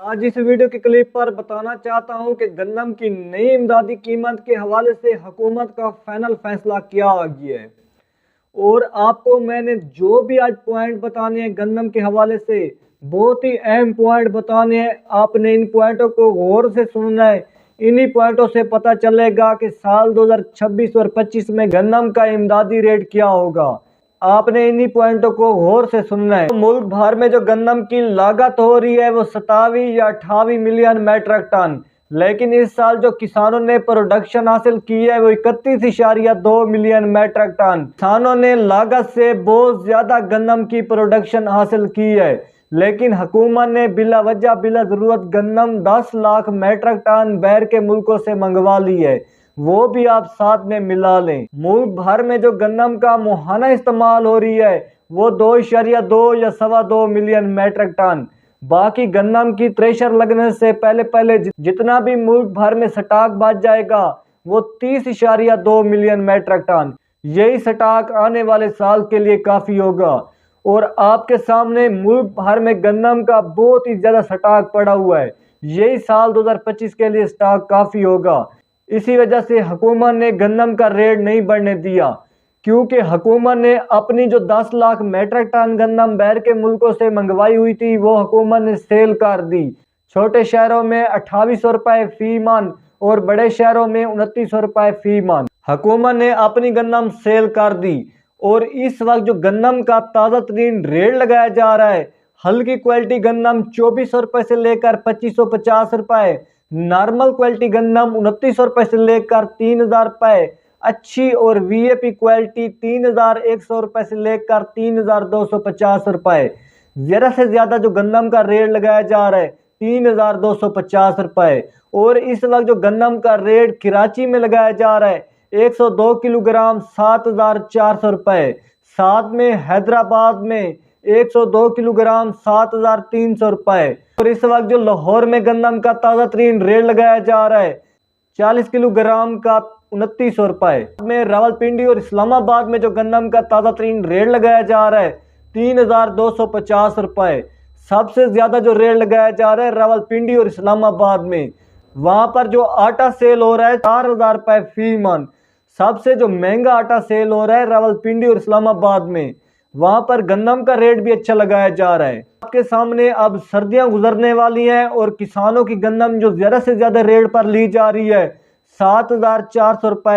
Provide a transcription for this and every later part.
आज इस वीडियो के क्लिप पर बताना चाहता हूं कि गंदम की नई इमदादी कीमत के हवाले से हुकूमत का फाइनल फैसला क्या आ गया है। और आपको मैंने जो भी आज पॉइंट बताने हैं गंदम के हवाले से, बहुत ही अहम पॉइंट बताने हैं। आपने इन पॉइंटों को गौर से सुनना है। इन्हीं पॉइंटों से पता चलेगा कि साल 2026 और 25 में गंदम का इमदादी रेट क्या होगा। आपने इन्हीं पॉइंटों को गौर से सुनना है। मुल्क भर में जो गंदम की लागत हो रही है वो 27 या 28 मिलियन मेट्रिक टन, लेकिन इस साल जो किसानों ने प्रोडक्शन हासिल की है वो 31.2 मिलियन मेट्रिक टन। किसानों ने लागत से बहुत ज्यादा गंदम की प्रोडक्शन हासिल की है, लेकिन हुकूमत ने बिला वजह बिला जरूरत गंदम 10 लाख मेट्रिक टन बाहर के मुल्कों से मंगवा ली है। वो भी आप साथ में मिला लें। मुल्क भर में जो गंदम का मुहाना इस्तेमाल हो रही है वो 2.2 या 2.25 मिलियन मेट्रिक टन। बाकी गंदम की थ्रेशर लगने से पहले जितना भी मुल्क भर में स्टॉक बच जाएगा वो 30.2 मिलियन मेट्रिक टन। यही स्टॉक आने वाले साल के लिए काफी होगा। और आपके सामने मुल्क भर में गंदम का बहुत ही ज्यादा स्टॉक पड़ा हुआ है। यही साल 2025 के लिए स्टॉक काफी होगा। इसी वजह से हुकूमत ने गंदम का रेट नहीं बढ़ने दिया, क्योंकि हुकूमत ने अपनी जो 10 लाख मेट्रिक टन गंदम बाहर के मुल्कों से मंगवाई हुई थी वो हुकूमत ने सेल कर दी। छोटे शहरों में 2800 रुपए फी मन और बड़े शहरों में 2900 रुपए फी मन हुकूमत ने अपनी गंदम सेल कर दी। और इस वक्त जो गंदम का ताज़ा तरीन रेट लगाया जा रहा है, हल्की क्वालिटी गंदम 2400 रुपए से लेकर 2550 रुपए, नॉर्मल क्वालिटी गंदम 2900 रुपए से लेकर 3000 रुपए, अच्छी और वीएपी क्वालिटी 3100 रुपए से लेकर 3250 रुपए। ज्यादा से ज्यादा जो गंदम का रेट लगाया जा रहा है 3250 रुपए। और इस वक्त जो गंदम का रेट कराची में लगाया जा रहा है 102 किलोग्राम 7400 रुपए। साथ में हैदराबाद में 102 किलोग्राम 7300 रुपए। और इस वक्त जो लाहौर में गंदम का ताज़ा तरीन रेट लगाया जा रहा है 40 किलोग्राम का 2900 रुपए। में रावलपिंडी और इस्लामाबाद में जो गंदम का ताज़ा तरीन रेट लगाया जा रहा है 3250 रुपए। सबसे ज़्यादा जो रेट लगाया जा रहा है रावलपिंडी और इस्लामाबाद में। वहाँ पर जो आटा सेल हो रहा है 4000 रुपए फी मन। सबसे जो महंगा आटा सेल हो रहा है रावलपिंडी और इस्लामाबाद में। वहाँ पर गंदम का रेट भी अच्छा लगाया जा रहा है। आपके सामने अब सर्दियां गुजरने वाली हैं और किसानों की गंदम जो ज्यादा से ज्यादा रेट पर ली जा रही है 7400 रुपए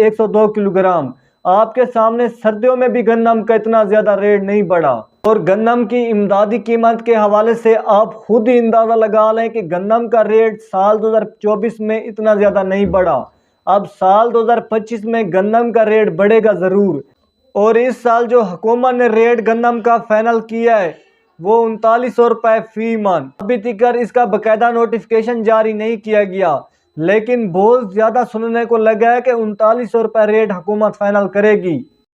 102 किलोग्राम। आपके सामने सर्दियों में भी गंदम का इतना ज्यादा रेट नहीं बढ़ा। और गंदम की इमदादी कीमत के हवाले से आप खुद ही अंदाजा लगा लें कि गंदम का रेट साल 2024 में इतना ज्यादा नहीं बढ़ा। अब साल 2025 में गंदम का रेट बढ़ेगा जरूर। और इस साल जो हुकूमत ने रेट गंदम का फाइनल किया है वो 3900 रुपए फी मन। अभी तक इसका बकायदा नोटिफिकेशन जारी नहीं किया गया, लेकिन बहुत ज्यादा सुनने को लगा है कि 3900 रुपए रेट हुकूमत फाइनल करेगी।